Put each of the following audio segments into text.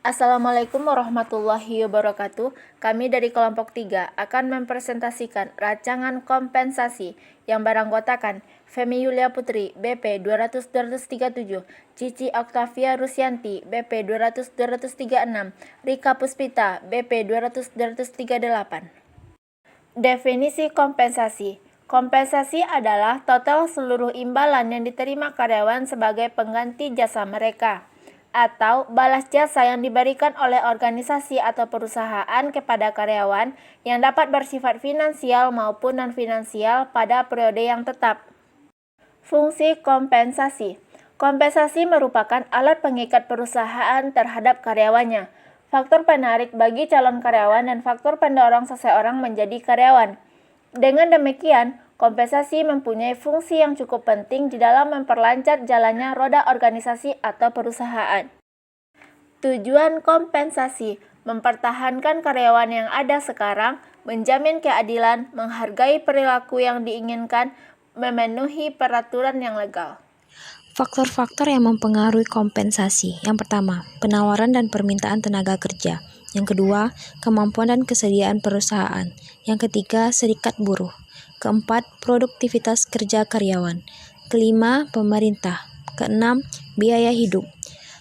Assalamualaikum warahmatullahi wabarakatuh. Kami dari kelompok 3 akan mempresentasikan rancangan kompensasi yang beranggotakan Femi Yulia Putri, BP 200-237, Cici Octavia Rusyanti, BP 200-236, Rika Puspita, BP 200-238. Definisi kompensasi. Kompensasi adalah total seluruh imbalan yang diterima karyawan sebagai pengganti jasa mereka, atau balas jasa yang diberikan oleh organisasi atau perusahaan kepada karyawan yang dapat bersifat finansial maupun non-finansial pada periode yang tetap. Fungsi kompensasi. Kompensasi merupakan alat pengikat perusahaan terhadap karyawannya, faktor penarik bagi calon karyawan dan faktor pendorong seseorang menjadi karyawan. Dengan demikian, kompensasi mempunyai fungsi yang cukup penting di dalam memperlancar jalannya roda organisasi atau perusahaan. Tujuan kompensasi: mempertahankan karyawan yang ada sekarang, menjamin keadilan, menghargai perilaku yang diinginkan, memenuhi peraturan yang legal. Faktor-faktor yang mempengaruhi kompensasi. Yang pertama, penawaran dan permintaan tenaga kerja. Yang kedua, kemampuan dan kesediaan perusahaan. Yang ketiga, serikat buruh. Keempat, produktivitas kerja karyawan. Kelima, pemerintah. Keenam, biaya hidup.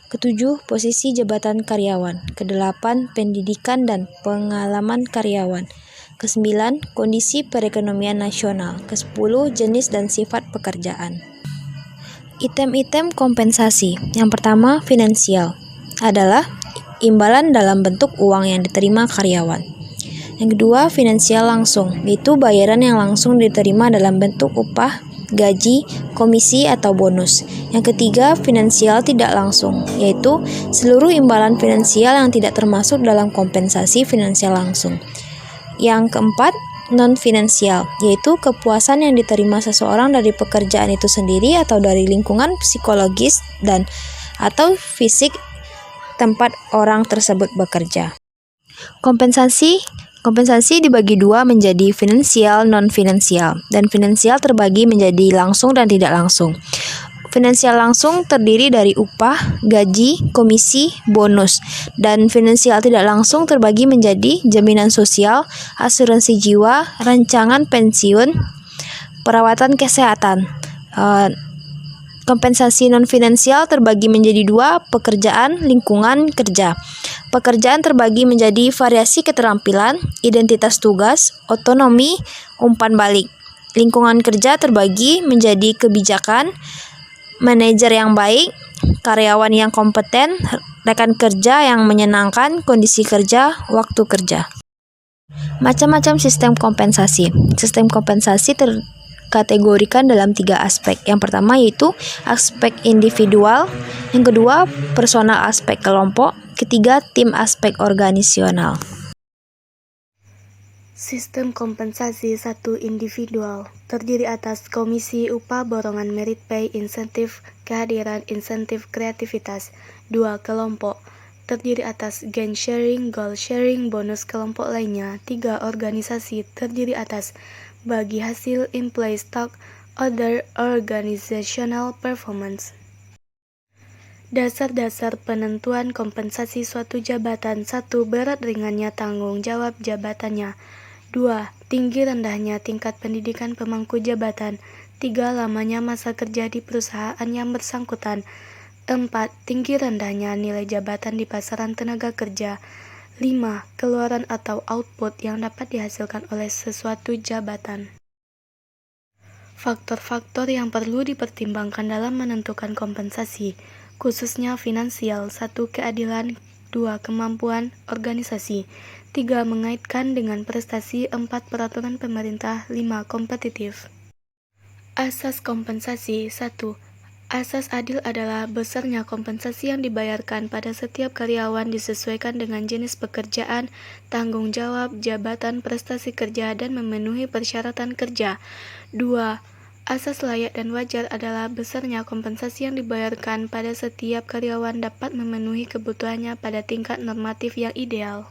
Ketujuh, posisi jabatan karyawan. Kedelapan, pendidikan dan pengalaman karyawan. Kesembilan, kondisi perekonomian nasional. Kesepuluh, jenis dan sifat pekerjaan. Item-item kompensasi. Yang pertama, finansial. Adalah imbalan dalam bentuk uang yang diterima karyawan. Yang kedua, finansial langsung, yaitu bayaran yang langsung diterima dalam bentuk upah, gaji, komisi, atau bonus. Yang ketiga, finansial tidak langsung, yaitu seluruh imbalan finansial yang tidak termasuk dalam kompensasi finansial langsung. Yang keempat, non-finansial, yaitu kepuasan yang diterima seseorang dari pekerjaan itu sendiri atau dari lingkungan psikologis dan atau fisik tempat orang tersebut bekerja. Kompensasi dibagi dua menjadi finansial, non-finansial, dan finansial terbagi menjadi langsung dan tidak langsung. Finansial langsung terdiri dari upah, gaji, komisi, bonus, dan finansial tidak langsung terbagi menjadi jaminan sosial, asuransi jiwa, rancangan pensiun, perawatan kesehatan. Kompensasi non-finansial terbagi menjadi dua, pekerjaan, lingkungan kerja. Pekerjaan terbagi menjadi variasi keterampilan, identitas tugas, otonomi, umpan balik. Lingkungan kerja terbagi menjadi kebijakan, manajer yang baik, karyawan yang kompeten, rekan kerja yang menyenangkan, kondisi kerja, waktu kerja. Macam-macam sistem kompensasi. Sistem kompensasi terkategorikan dalam 3 aspek. Yang pertama yaitu aspek individual, yang kedua personal aspek kelompok, ketiga tim aspek organisasional. Sistem kompensasi 1 individual terdiri atas komisi upah borongan merit pay insentif kehadiran insentif kreativitas. 2 kelompok terdiri atas gain sharing, goal sharing, bonus kelompok lainnya. 3 organisasi terdiri atas bagi hasil, employee stock, other organizational performance. Dasar-dasar penentuan kompensasi suatu jabatan. 1. Berat ringannya tanggung jawab jabatannya. 2. Tinggi rendahnya tingkat pendidikan pemangku jabatan. 3. Lamanya masa kerja di perusahaan yang bersangkutan. 4. Tinggi rendahnya nilai jabatan di pasaran tenaga kerja. 5. Keluaran atau output yang dapat dihasilkan oleh sesuatu jabatan. Faktor-faktor yang perlu dipertimbangkan dalam menentukan kompensasi, khususnya finansial. 1. Keadilan. 2. Kemampuan organisasi. 3. Mengaitkan dengan prestasi. 4. Peraturan pemerintah. 5. Kompetitif. Asas kompensasi. 1. Asas adil adalah besarnya kompensasi yang dibayarkan pada setiap karyawan disesuaikan dengan jenis pekerjaan, tanggung jawab, jabatan, prestasi kerja, dan memenuhi persyaratan kerja. 2. Asas layak dan wajar adalah besarnya kompensasi yang dibayarkan pada setiap karyawan dapat memenuhi kebutuhannya pada tingkat normatif yang ideal.